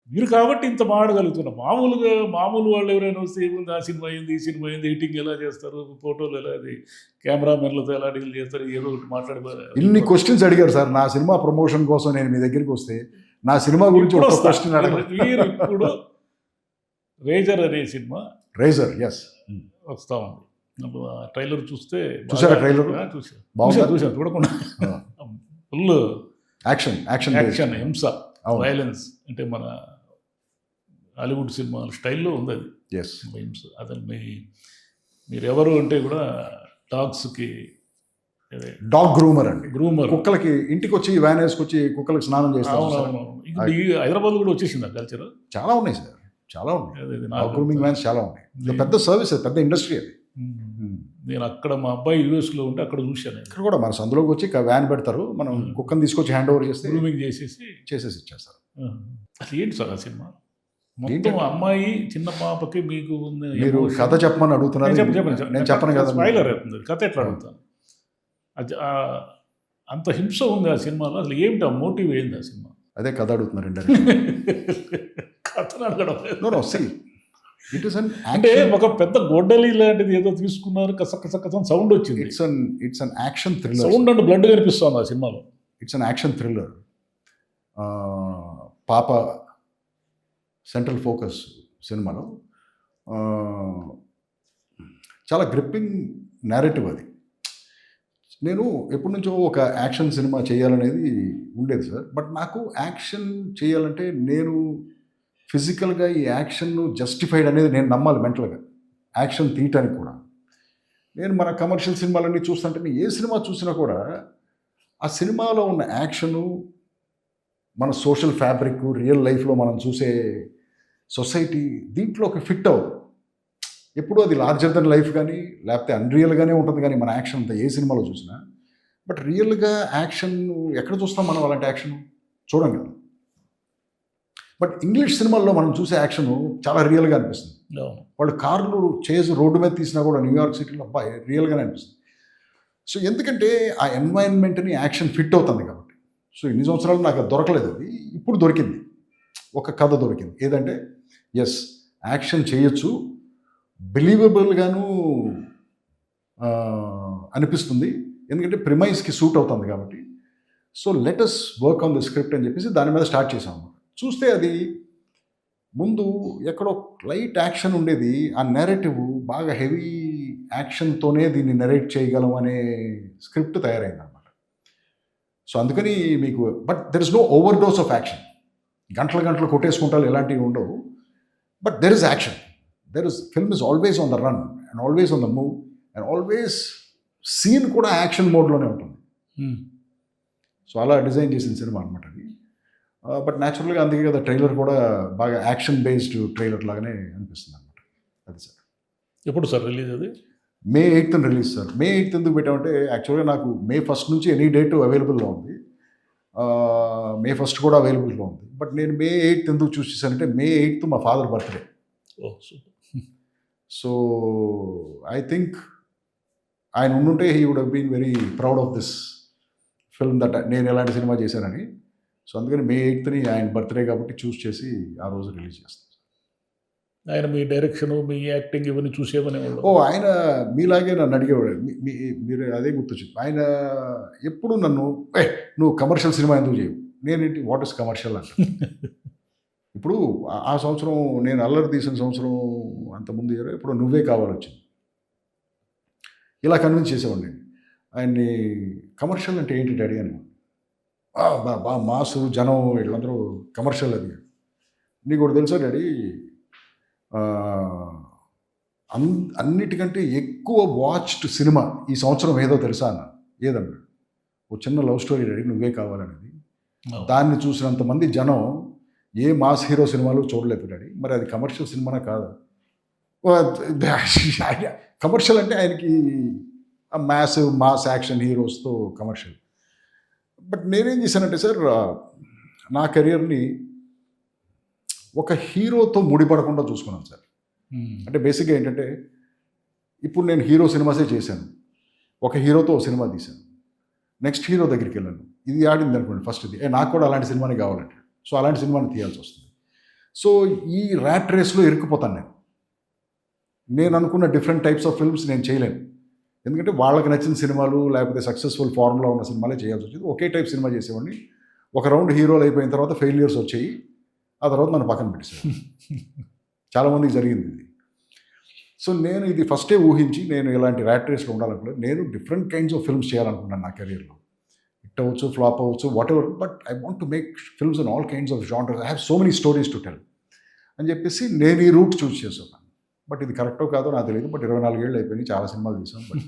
మీరు కాబట్టి ఇంత మాడగలుగుతున్నా. మామూలు వాళ్ళు ఎవరైనా వస్తే ఏముంది, ఆ సినిమా అయింది, ఈ సినిమా అయింది, ఎడిటింగ్ ఎలా చేస్తారు, ఫోటోలు ఎలా, అది కెమెరామెన్లతో ఎలా డీల్ చేస్తారు, ఏదో ఒకటి ఇన్ని క్వశ్చన్స్ అడిగారు సార్. నా సినిమా ప్రమోషన్ కోసం నేను మీ దగ్గరికి వస్తే నా సినిమా గురించి ఒక క్వశ్చన్ మీరు ఇప్పుడు రేజర్ అనే సినిమా, రేజర్ ఎస్ వస్తా ఉంది. ట్రైలర్ చూస్తే చూసారా? ట్రైలర్ చూసాను చూడకుండా ఫుల్ యాక్షన్ హింస, వైలెన్స్, అంటే మన హాలీవుడ్ సినిమాల స్టైల్లో ఉంది అది. ఎస్ హింస. అతను మీరు ఎవరు అంటే కూడా డాగ్స్కి డాగ్ గ్రూమర్ అండి. గ్రూమర్, కుక్కలకి ఇంటికి వచ్చి వ్యాన్ వేసుకొచ్చి కుక్కలకి స్నానం చేస్తారు. ఇప్పుడు హైదరాబాద్ కూడా వచ్చేసింది ఆ కల్చర్. చాలా ఉన్నాయి సార్, చాలా ఉన్నాయి. డాగ్ గ్రూమింగ్ వ్యాన్స్ చాలా ఉన్నాయి. పెద్ద సర్వీస్, పెద్ద ఇండస్ట్రీ అది. నేను అక్కడ మా అబ్బాయి యూఎస్లో ఉంటే అక్కడ చూశాను. ఇక్కడ కూడా మన సందులోకి వచ్చి వ్యాన్ పెడతారు, మనం కుక్కని తీసుకొచ్చి హ్యాండ్ ఓవర్ చేస్తే గ్రూమింగ్ చేసేసి ఇచ్చేస్తారు. అసలు ఏంటి సార్ ఆ సినిమా? మొత్తం అమ్మాయి చిన్న పాపకి మీకు మీరు కథ చెప్పమని అడుగుతున్నారు. నేను చెప్పను కదా, స్పాయిలర్ అవుతుంది. కథ ఎట్లా అడుగుతాను? అంత హింస ఉంది ఆ సినిమాలో. అసలు ఏమిటి ఆ మోటివ్ ఏంది ఆ సినిమా? అదే కథ అడుగుతున్నారు. కథను అడగడం అంటే ఒక పెద్ద గొడ్డలి లాంటిది ఏదో తీసుకున్నారు, కసకసం సౌండ్ వచ్చింది. It's an action thriller. Sound and blood కనిపిస్తుంది ఆ సినిమాలో. It's an action thriller. పాప సెంట్రల్ ఫోకస్ సినిమాలో చాలా గ్రిప్పింగ్ నేరేటివ్ అది. నేను ఎప్పటి నుంచో ఒక యాక్షన్ సినిమా చేయాలనేది ఉండేది సార్. బట్ నాకు యాక్షన్ చేయాలంటే నేను ఫిజికల్గా ఈ యాక్షన్ను జస్టిఫైడ్ అనేది నేను నమ్మాలి మెంటల్గా, యాక్షన్ తీయటానికి కూడా. నేను మన కమర్షియల్ సినిమాలన్నీ చూస్తుంటే ఏ సినిమా చూసినా కూడా ఆ సినిమాలో ఉన్న యాక్షను మన సోషల్ ఫ్యాబ్రిక్, రియల్ లైఫ్లో మనం చూసే సొసైటీ దీంట్లోకి ఫిట్ అవ్వదు. ఎప్పుడు అది లార్జర్ దెన్ లైఫ్ కానీ లేకపోతే అన్రియల్గానే ఉంటుంది కానీ మన యాక్షన్ అంతా ఏ సినిమాలో చూసినా. బట్ రియల్గా యాక్షన్ ఎక్కడ చూస్తాం మనం? అలాంటి యాక్షన్ చూడం కదా. బట్ ఇంగ్లీష్ సినిమాల్లో మనం చూసే యాక్షన్ చాలా రియల్గా అనిపిస్తుంది. వాళ్ళు కార్లు చేసి రోడ్డు మీద తీసినా కూడా న్యూయార్క్ సిటీలో అబ్బాయి రియల్గానే అనిపిస్తుంది. సో ఎందుకంటే ఆ ఎన్వైరన్మెంట్ని యాక్షన్ ఫిట్ అవుతుంది కాబట్టి. సో ఇన్ని సంవత్సరాలు నాకు దొరకలేదు, అది ఇప్పుడు దొరికింది. ఒక కథ దొరికింది ఏదంటే ఎస్ యాక్షన్ చేయొచ్చు, బిలీవబుల్గాను అనిపిస్తుంది, ఎందుకంటే ప్రిమైస్కి సూట్ అవుతుంది కాబట్టి. So let us work on the script అని చెప్పేసి దాని మీద స్టార్ట్ చేసాము. చూస్తే అది ముందు ఎక్కడో లైట్ యాక్షన్ ఉండేది, ఆ నెరేటివ్ బాగా హెవీ యాక్షన్తోనే దీన్ని నెరేట్ చేయగలం అనే స్క్రిప్ట్ తయారైంది అనమాట. సో అందుకని మీకు but there is no over dose of action. గంటలు కొట్టేసుకుంటారు, ఎలాంటివి ఉండవు. But there is action. Film is always on the run and always on the move and always scene కూడా యాక్షన్ మోడ్లోనే ఉంటుంది. సో అలా డిజైన్ చేసిన సినిమా అనమాట అది. బట్ న్యాచురల్గా అందుకే కదా ట్రైలర్ కూడా బాగా యాక్షన్ బేస్డ్ ట్రైలర్ లాగానే అనిపిస్తుంది అనమాట. అది సార్. ఎప్పుడు సార్ రిలీజ్ అది? May 8th release sir. May 8th ఎందుకు పెట్టామంటే యాక్చువల్గా నాకు May 1st నుంచి ఎనీ డేట్ అవైలబుల్లో ఉంది, May 1st కూడా అవైలబుల్లో ఉంది. బట్ నేను May 8th ఎందుకు చూస్ చేశానంటే May 8th మా father birthday. So I think ఆయన ఉండుంటే he would have been very proud of this film that నేను ఎలాంటి సినిమా చేశానని. సో అందుకని May 8th ఆయన బర్త్డే కాబట్టి చూస్ చేసి ఆ రోజు రిలీజ్ చేస్తాను. ఆయన మీ డైరెక్షన్, మీ యాక్టింగ్ ఇవన్నీ చూసేవనే? ఆయన మీలాగే నన్ను అడిగేవాడు. మీరు అదే గుర్తొచ్చింది. ఆయన ఎప్పుడు నన్ను నువ్వు కమర్షియల్ సినిమా ఎందుకు చేయవు, నేనేంటి వాట్ ఇస్ కమర్షియల్ అంట. ఇప్పుడు ఆ సంవత్సరం నేను అల్లరి తీసిన సంవత్సరం అంతకుముందు ఇప్పుడు నువ్వే కావాలి వచ్చింది. ఇలా కన్విన్స్ చేసేవాడిని ఆయన్ని. కమర్షియల్ అంటే ఏంటి డాడీ అని. బా మాసు జనం వీళ్ళందరూ కమర్షియల్ అది. నీకు కూడా తెలుసా డాడీ, అన్నిటికంటే ఎక్కువ వాచ్డ్ సినిమా ఈ సంవత్సరం ఏదో తెలుసా అన్న. ఏదన్నా ఓ చిన్న లవ్ స్టోరీ డాడీ, నువ్వే కావాలనేది. దాన్ని చూసినంతమంది జనం ఏ మాస్ హీరో సినిమాలు చూడలేదు డాడీ. మరి అది కమర్షియల్ సినిమానా కాదా? కమర్షియల్ అంటే ఆయనకి మాస్ యాక్షన్ హీరోస్తో కమర్షియల్. బట్ నేనేం చేశానంటే సార్, నా కెరియర్ని ఒక హీరోతో ముడిపడకుండా చూసుకున్నాను సార్. అంటే బేసిక్గా ఏంటంటే ఇప్పుడు నేను హీరో సినిమాసే చేశాను, ఒక హీరోతో ఒక సినిమా తీశాను, నెక్స్ట్ హీరో దగ్గరికి వెళ్ళాను, ఇది ఆడింది అనుకోండి ఫస్ట్, ఇది నాకు కూడా అలాంటి సినిమానే కావాలంటే, సో అలాంటి సినిమాని తీయాల్సి వస్తుంది. సో ఈ ర్యాట్ రేస్లో ఇరుక్కుపోతాను నేను అనుకున్న డిఫరెంట్ టైప్స్ ఆఫ్ ఫిల్మ్స్ నేను చేయలేను. ఎందుకంటే వాళ్ళకి నచ్చిన సినిమాలు లేకపోతే సక్సెస్ఫుల్ ఫార్ములా ఉన్న సినిమాలే చేయాల్సి వచ్చింది. ఒకే టైప్ సినిమా చేసేవాడిని. ఒక రౌండ్ హీరోలు అయిపోయిన తర్వాత ఫెయిల్యూర్స్ వచ్చాయి. ఆ తర్వాత నన్ను పక్కన పెట్టేసాను. చాలామందికి జరిగింది ఇది. సో నేను ఇది ఫస్టే ఊహించి నేను ఇలాంటి ర్యాట్ రేస్లో ఉండాలనుకోలేదు. నేను డిఫరెంట్ కైండ్స్ ఆఫ్ ఫిల్మ్స్ చేయాలనుకున్నాను నా కెరీర్లో. హిట్ అవ్వచ్చు, ఫ్లాప్ అవ్వచ్చు, what ever, but I want to make films in all kinds of genres. I have so many stories to tell అని చెప్పేసి నేను ఈ రూట్ చూస్ చేసాను. బట్ ఇది కరెక్టో కాదో నాకు తెలియదు. బట్ 24 ఏళ్ళు అయిపోయినాయి, చాలా సినిమాలు చూసాను. బట్